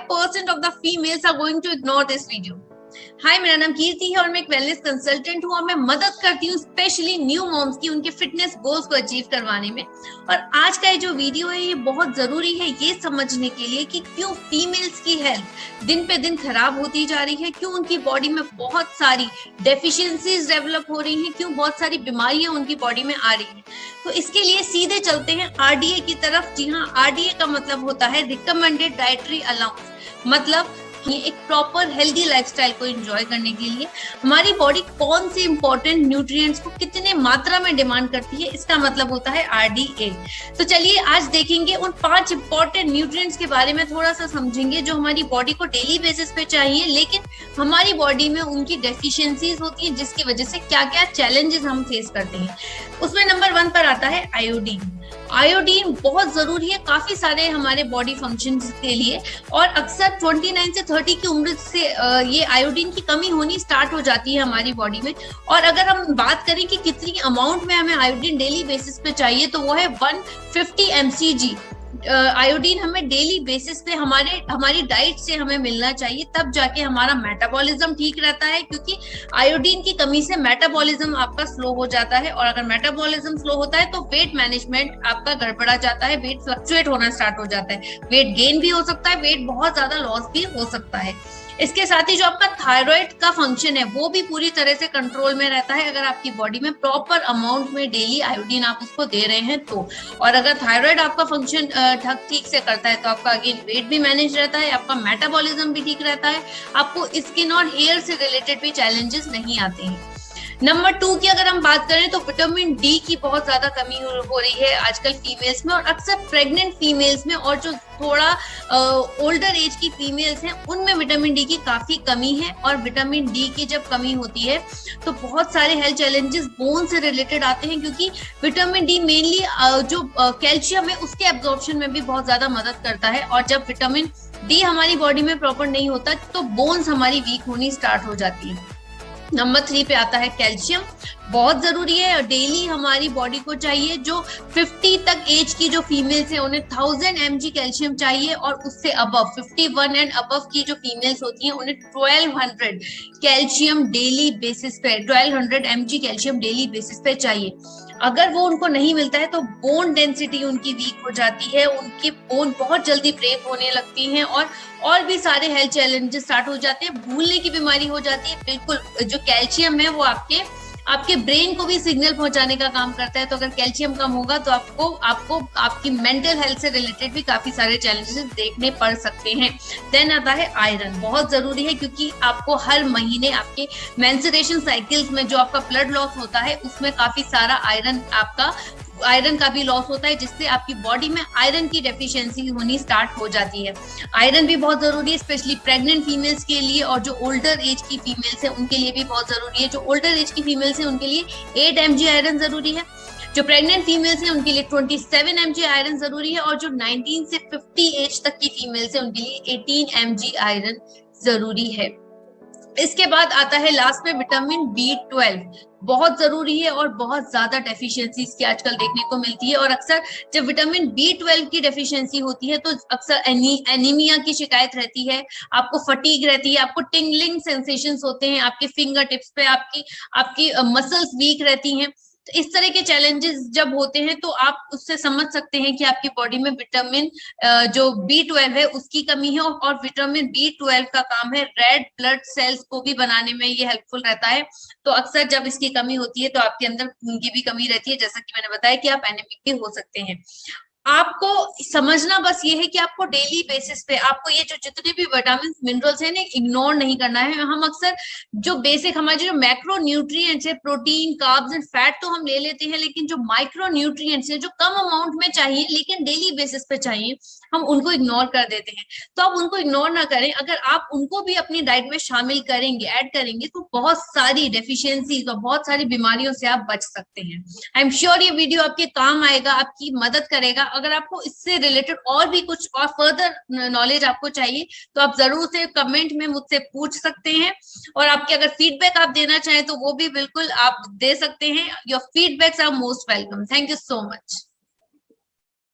95% of the females are going to ignore this video. हाय, मेरा नाम कीर्ति है और मैं एक वेलनेस कंसल्टेंट हूँ और मैं मदद करती हूँ स्पेशली न्यू मॉम्स की उनके फिटनेस गोल्स को अचीव करवाने में। और आज का ये जो वीडियो है ये बहुत जरूरी है ये समझने के लिए कि क्यों फीमेल्स की हेल्थ दिन पे दिन खराब होती जा रही है, क्यों उनकी बॉडी में बहुत सारी डेफिशिएंसीज डेवलप हो रही हैं, क्यों बहुत सारी बीमारियां उनकी बॉडी में आ रही हैं। तो इसके लिए सीधे चलते हैं आरडीए की तरफ। जी हाँ, आरडीए का मतलब होता है रिकमेंडेड डाइटरी अलाउंस, मतलब ये एक प्रॉपर हेल्दी लाइफस्टाइल को एंजॉय करने के लिए हमारी बॉडी कौन से इंपॉर्टेंट न्यूट्रिएंट्स को कितने मात्रा में डिमांड करती है, इसका मतलब होता है आरडीए। तो चलिए आज देखेंगे उन 5 इंपॉर्टेंट न्यूट्रिएंट्स के बारे में थोड़ा सा समझेंगे जो हमारी बॉडी को डेली बेसिस पे चाहिए, लेकिन हमारी बॉडी में उनकी डेफिशिएंसीज होती है जिसकी वजह से क्या क्या चैलेंजेस हम फेस करते हैं। उसमें नंबर 1 पर आता है आयोडीन। आयोडीन बहुत जरूरी है काफी सारे हमारे बॉडी फंक्शंस के लिए, और अक्सर 29 से 30 की उम्र से ये आयोडीन की कमी होनी स्टार्ट हो जाती है हमारी बॉडी में। और अगर हम बात करें कि कितनी अमाउंट में हमें आयोडीन डेली बेसिस पे चाहिए तो वो है 150 mcg। आयोडीन हमें डेली बेसिस पे हमारी डाइट से हमें मिलना चाहिए, तब जाके हमारा मेटाबॉलिज्म ठीक रहता है, क्योंकि आयोडीन की कमी से मेटाबॉलिज्म आपका स्लो हो जाता है, और अगर मेटाबॉलिज्म स्लो होता है तो वेट मैनेजमेंट आपका गड़बड़ा जाता है, वेट फ्लक्चुएट होना स्टार्ट हो जाता है, वेट गेन भी हो सकता है, वेट बहुत ज्यादा लॉस भी हो सकता है। इसके साथ ही जो आपका थायराइड का फंक्शन है वो भी पूरी तरह से कंट्रोल में रहता है अगर आपकी बॉडी में प्रॉपर अमाउंट में डेली आयोडीन आप उसको दे रहे हैं तो। और अगर थायराइड आपका फंक्शन ठीक से करता है तो आपका अगेन वेट भी मैनेज रहता है, आपका मेटाबॉलिज्म भी ठीक रहता है, आपको स्किन और हेयर से रिलेटेड भी चैलेंजेस नहीं आते हैं। नंबर 2 की अगर हम बात करें तो विटामिन डी की बहुत ज्यादा कमी हो रही है आजकल फीमेल्स में, और अक्सर प्रेग्नेंट फीमेल्स में और जो थोड़ा ओल्डर एज की फीमेल्स हैं उनमें विटामिन डी की काफी कमी है। और विटामिन डी की जब कमी होती है तो बहुत सारे हेल्थ चैलेंजेस बोन से रिलेटेड आते हैं, क्योंकि विटामिन डी मेनली जो कैल्शियम है उसके एब्जॉर्प्शन में भी बहुत ज्यादा मदद करता है, और जब विटामिन डी हमारी बॉडी में प्रॉपर नहीं होता तो बोन्स हमारी वीक होनी स्टार्ट हो जाती है। नंबर 3 पे आता है कैल्शियम। बहुत जरूरी है और डेली हमारी बॉडी को चाहिए। जो 50 तक एज की जो फीमेल्स हैं उन्हें 1000 mg कैल्शियम चाहिए, और उससे अबव 51 एंड अबव की जो फीमेल्स होती हैं उन्हें 1200 कैल्शियम डेली बेसिस पे 1200 mg कैल्शियम डेली बेसिस पे चाहिए। अगर वो उनको नहीं मिलता है तो बोन डेंसिटी उनकी वीक हो जाती है, उनकी बोन बहुत जल्दी ब्रेक होने लगती हैं, और भी सारे हेल्थ चैलेंजेस स्टार्ट हो जाते हैं, भूलने की बीमारी हो जाती है। बिल्कुल जो कैल्शियम है वो आपके ब्रेन को भी सिग्नल पहुंचाने का काम करता है, तो अगर कैल्शियम कम होगा तो आपको आपकी मेंटल हेल्थ से रिलेटेड भी काफी सारे चैलेंजेस देखने पड़ सकते हैं। देन आता है आयरन। बहुत जरूरी है क्योंकि आपको हर महीने आपके मेंस्ट्रुएशन साइकिल्स में जो आपका ब्लड लॉस होता है उसमें काफी सारा आयरन का भी लॉस होता है, जिससे आपकी बॉडी में आयरन की डेफिशिएंसी होनी स्टार्ट हो जाती है। आयरन भी बहुत जरूरी है स्पेशली प्रेग्नेंट फीमेल्स के लिए, और जो ओल्डर एज की फीमेल्स है उनके लिए भी बहुत जरूरी है। जो ओल्डर एज की फीमेल्स है उनके लिए 8 mg आयरन जरूरी है, जो प्रेग्नेंट फीमेल्स है उनके लिए 27 mg आयरन जरूरी है, और जो 19 से 50 एज तक की फीमेल्स है उनके लिए 18 mg आयरन जरूरी है। इसके बाद आता है लास्ट में विटामिन B12। बहुत जरूरी है और बहुत ज्यादा डेफिशिएंसीज की आजकल देखने को मिलती है, और अक्सर जब विटामिन B12 की डेफिशिएंसी होती है तो अक्सर एनीमिया की शिकायत रहती है, आपको फटीग रहती है, आपको टिंगलिंग सेंसेशंस होते हैं आपके फिंगर टिप्स पे, आपकी मसल्स वीक रहती हैं। तो इस तरह के चैलेंजेस जब होते हैं तो आप उससे समझ सकते हैं कि आपकी बॉडी में विटामिन जो B12 है उसकी कमी है, और विटामिन B12 का काम है रेड ब्लड सेल्स को भी बनाने में ये हेल्पफुल रहता है। तो अक्सर जब इसकी कमी होती है तो आपके अंदर खून की भी कमी रहती है, जैसा कि मैंने बताया कि आप एनीमिक भी हो सकते हैं। आपको समझना बस ये है कि आपको डेली बेसिस पे आपको ये जो जितने भी विटामिन मिनरल्स हैं इग्नोर नहीं करना है। हम अक्सर जो बेसिक हमारे जो मैक्रो न्यूट्रिएंट्स है, प्रोटीन, कार्ब्स एंड फैट तो हम ले लेते हैं, लेकिन जो माइक्रो न्यूट्रिएंट्स है जो कम अमाउंट में चाहिए लेकिन डेली बेसिस पे चाहिए, हम उनको इग्नोर कर देते हैं। तो आप उनको इग्नोर ना करें, अगर आप उनको भी अपनी डाइट में शामिल करेंगे, ऐड करेंगे, तो बहुत सारी डेफिशिएंसीज और बहुत सारी बीमारियों से आप बच सकते हैं। आई एम श्योर ये वीडियो आपके काम आएगा, आपकी मदद करेगा। अगर आपको इससे रिलेटेड और भी कुछ और फर्दर नॉलेज आपको चाहिए तो आप जरूर से कमेंट में मुझसे पूछ सकते हैं, और आपके अगर फीडबैक आप देना चाहें तो वो भी बिल्कुल आप दे सकते हैं। Your feedbacks are most welcome. Thank you so much.